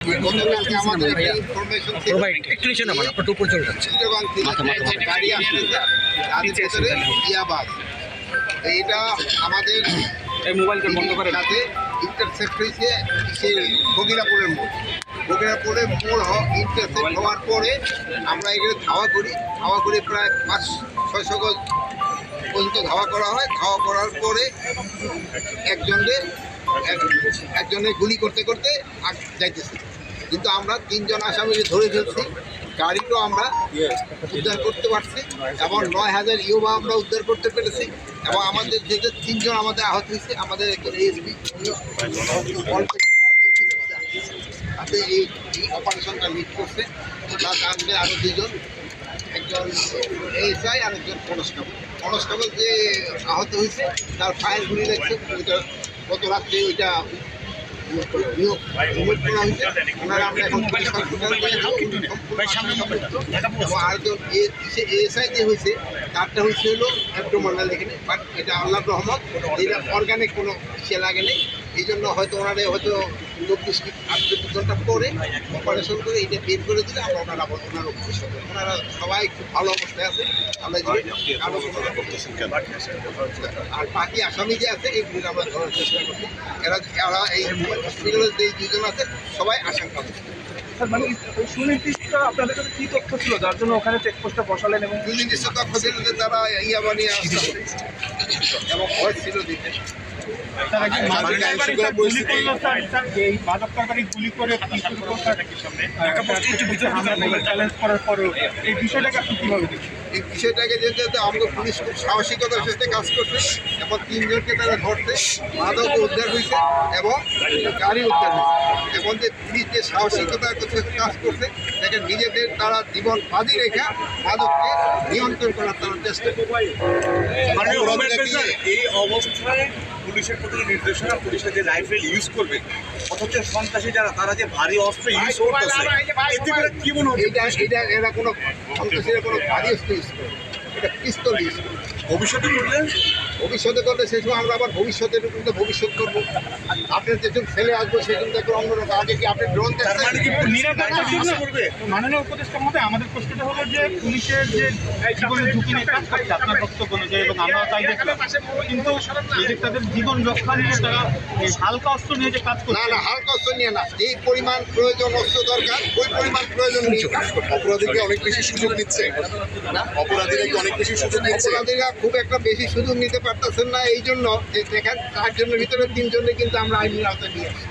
গতকালকে আমাদের একটা ইনফরমেশন ছিল, একটু নিচে নামান, আপনার উপর চলে যাচ্ছে। চিটাগাং থেকে গাড়ি আসছে, গাড়ির ভিতরে ইয়াবাস। এইটা আমাদের মোবাইলটা বন্ধ করে সাথে ইন্টারসেক্ট হয়েছে সেই বগিরাপুরের মোড়। বগিরাপুরের মোড় ইন্টারসেক্ট হওয়ার পরে আমরা এখানে ধাওয়া করি প্রায় 500-600 গজ পর্যন্ত ধাওয়া করা হয়। ধাওয়া করার পরে একজনে গুলি করতে করতে যাইতেছে, কিন্তু আমরা 3 জন আসামিকে ধরে ফেলছি। গাড়িটাও আমরা উদ্ধার করতে পারছি এবং 9000 ইউবা আমরা উদ্ধার করতে পেরেছি। এবং আমাদের যে 3 জন আমাদের আহত হয়েছে, আমাদের একজন এএসপি তাতে এই অপারেশনটা লিড করছে। তার সঙ্গে আরও 2 জন, একজন এএসআই আর একজন কনস্টেবল যে আহত হয়েছে তার ফায়ার গুলি লাগছে। গত রাত্রে ওইটা ওনারা আমরা এখন আরেকজন এএসআই যে হয়েছে তারটা হয়েছে হলো অ্যাবডোমিনাল এখানে, বাট এটা আল্লাহর রহমত, এটা অর্গানিক কোনো ইসে লাগে নেই। এই জন্য হয়তো ওনারা হয়তো 24-48 ঘন্টা পরে অপারেশন করে এটা বের করে দিলে আমরা ওনারা খুশি হবে। ওনারা সবাই খুব ভালো অবস্থায় আছে। আমরা আর বাকি আসামি যে আছে এইগুলো আমরা ধরার চেষ্টা করছি। এরা এই হসপিটালের যে 2 জন আছে সবাই আশঙ্কা করছে। মানে সুনির্দিষ্ট আপনাদের কাছে কি তথ্য ছিল যার জন্য ওখানে চেকপোস্টটা বসালেন? এবং সুনির্দিষ্ট তথ্য ছিল যে তারা ইয়া বানিয়ে আসতে এবং ভয় ছিল দিতে। গুলি করে চ্যালেঞ্জ করার পরেও এই বিষয়টাকে আপনি কীভাবে দেখছেন? এই বিষয়টাকে যেতে আমাদের পুলিশ খুব সাহসিকতার সাথে কাজ করছে এবং 3 জনকে তারা ধরছে, মাদক উদ্ধার হয়েছে এবং গাড়ি উদ্ধার হয়েছে। এবং যে পুলিশ যে সাহসিকতার সাথে কাজ করছে, দেখেন নিজেদের তারা জীবন বাজি রেখে মাদককে নিয়ন্ত্রণ করার তারা চেষ্টা করবে। এই অবস্থায় পুলিশের প্রতি নির্দেশনা, পুলিশের যে রাইফেল ইউজ করবে, অথচ সন্ত্রাসী যারা তারা যে ভারী অস্ত্র ইউজ করতেছে, এতে করে কি মনে হচ্ছে? এরা কোনো সন্ত্রাসীরা কোনো ভারী অস্ত্র ইউজ করে, এটা পিস্তল ইউজ করে। ভবিষ্যতে করলে সেই সময় আমরা আবার ভবিষ্যৎ করবো। আপনার যেজন ছেলে আসবো সেজন দেখবো অন্যরকম। আগে কি আপনি ড্রোন মাননীয় উপদেষ্টার মধ্যে আমাদের প্রশ্নটা হলো যে পুলিশের যে জীবনের ঝুঁকি নিয়ে কাজ করছে আপনার বক্তব্য অনুযায়ী, এবং আমরা তাই দেখলাম, কিন্তু তাদের জীবন রক্ষা নিয়ে তারা হালকা অস্ত্র নিয়ে যে কাজ করছে। না, হালকা অস্ত্র নিয়ে না, যেই পরিমাণ প্রয়োজন অস্ত্র দরকার ওই পরিমাণ প্রয়োজন নিয়ে কাজ করছে। অপরাধীরা অনেক বেশি সুযোগ নিচ্ছে, অপরাধীরা খুব একটা বেশি সুযোগ নিতে পারতেছেন না। এই জন্য যে দেখেন 4 জনের ভিতরে 3 জনে কিন্তু আমরা আইনের আওতায় নিয়ে আসি।